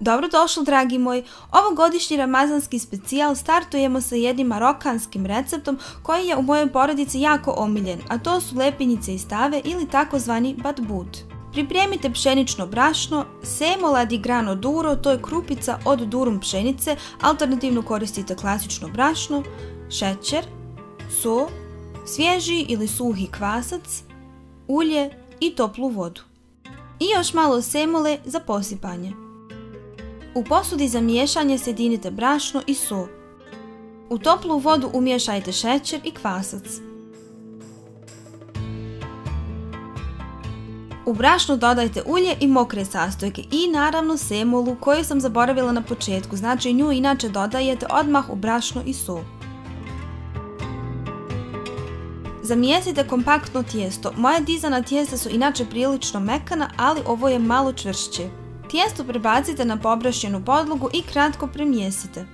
Dobrodošli dragi moji, ovogodišnji ramazanski specijal startujemo sa jednim marokanskim receptom koji je u mojoj porodici jako omiljen, a to su lepinjice iz tave ili takozvani badbut. Pripremite pšenično brašno, semola di grano duro, to je krupica od durum pšenice, alternativno koristite klasično brašno, šećer, so, svježi ili suhi kvasac, ulje i toplu vodu. I još malo semole za posipanje. U posudi za miješanje sjedinite brašno i so. U toplu vodu umiješajte šećer i kvasac. U brašno dodajte ulje i mokre sastojke i naravno semolu koju sam zaboravila na početku, znači nju inače dodajete odmah u brašno i so. Zamjesite kompaktno tijesto. Moja dizana tijesta su inače prilično mekana, ali ovo je malo čvršće. Tijesto prebacite na pobrašćenu podlogu i kratko premjesite.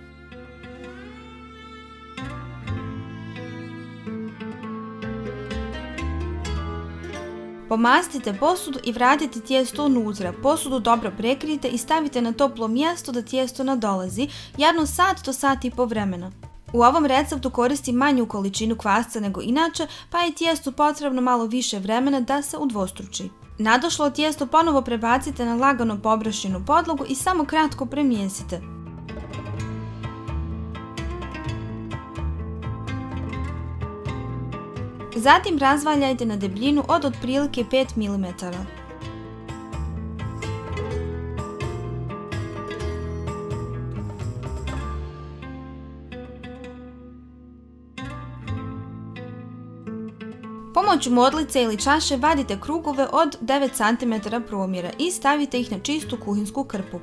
Pomastite posudu i vratite tijesto unutra. Posudu dobro prekrijte i stavite na toplo mjesto da tijesto nadolazi, jedno sat do sat i po vremena. U ovom receptu koristim manju količinu kvasca nego inače, pa je tijestu potrebno malo više vremena da se udvostruči. Nadošlo tijesto ponovo prebacite na lagano pobrašćenu podlogu i samo kratko premjesite. Zatim razvaljajte na debljinu od otprilike 5 mm. Pomoću modlice ili čaše vadite krugove od 9 cm promjera i stavite ih na čistu kuhinsku krpu.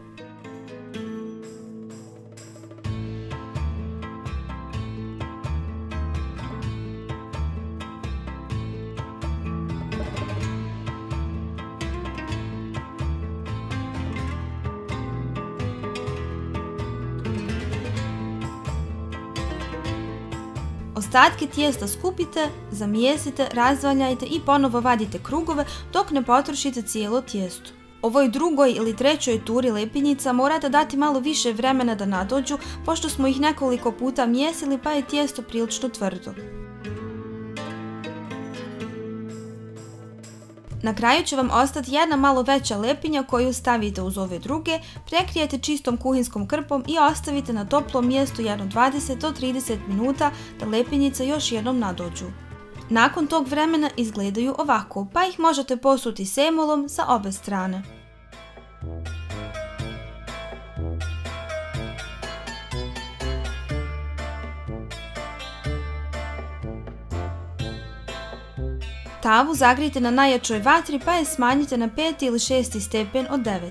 Ostatke tijesta skupite, zamijesite, razvaljajte i ponovo vadite krugove dok ne potrošite cijelo tijesto. Ovoj drugoj ili trećoj turi lepinjica morate dati malo više vremena da nadođu, pošto smo ih nekoliko puta mijesili pa je tijesto prilično tvrdo. Na kraju će vam ostati jedna malo veća lepinja koju stavite uz ove druge, prekrijete čistom kuhinskom krpom i ostavite na toplom mjestu jedno 20 do 30 minuta da lepinjice još jednom nadođu. Nakon tog vremena izgledaju ovako, pa ih možete posuti semolom sa obe strane. Tavu zagrijte na najjačoj vatri pa je smanjite na 5. ili 6. stepen od 9.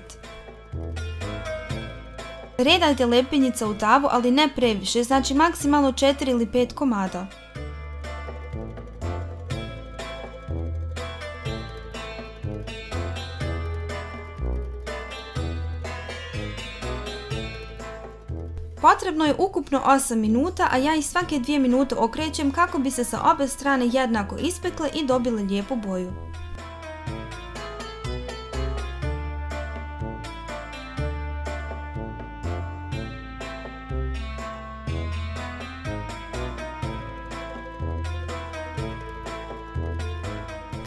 Redajte lepinjice u tavu, ali ne previše, znači maksimalno 4 ili 5 komada. Potrebno je ukupno 8 minuta, a ja ih svake 2 minute okrećem kako bi se sa obe strane jednako ispekle i dobile lijepu boju.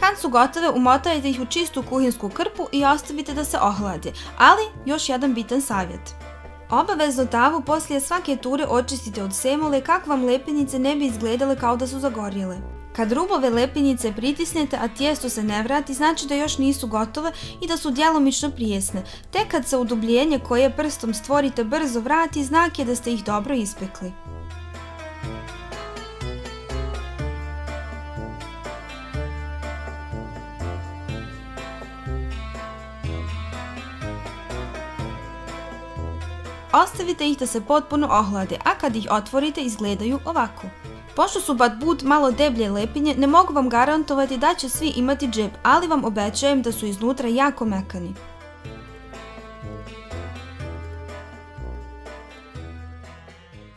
Kad su gotove, umotajte ih u čistu kuhinsku krpu i ostavite da se ohlade, ali još jedan bitan savjet. Obavezno tavu poslije svake ture očistite od semole kako vam lepinjice ne bi izgledale kao da su zagorjele. Kad rubove lepinjice pritisnete, a tijesto se ne vrati, znači da još nisu gotove i da su djelomično prijesne. Tek kad se udubljenje koje prstom stvorite brzo vrati, znak je da ste ih dobro ispekli. Ostavite ih da se potpuno ohlade, a kad ih otvorite izgledaju ovako. Pošto su badbut malo deblje lepinje, ne mogu vam garantovati da će svi imati džep, ali vam obećajem da su iznutra jako mekani.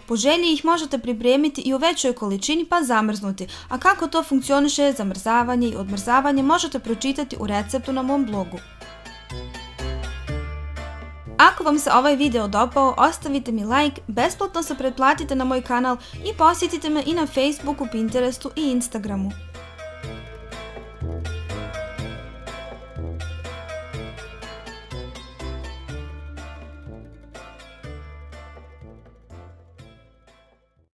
Po želji ih možete pripremiti i u većoj količini pa zamrznuti, a kako to funkcioniše zamrzavanje i odmrzavanje možete pročitati u receptu na mom blogu. Ako vam se ovaj video dopao, ostavite mi like, besplatno se pretplatite na moj kanal i posjetite me i na Facebooku, Pinterestu i Instagramu.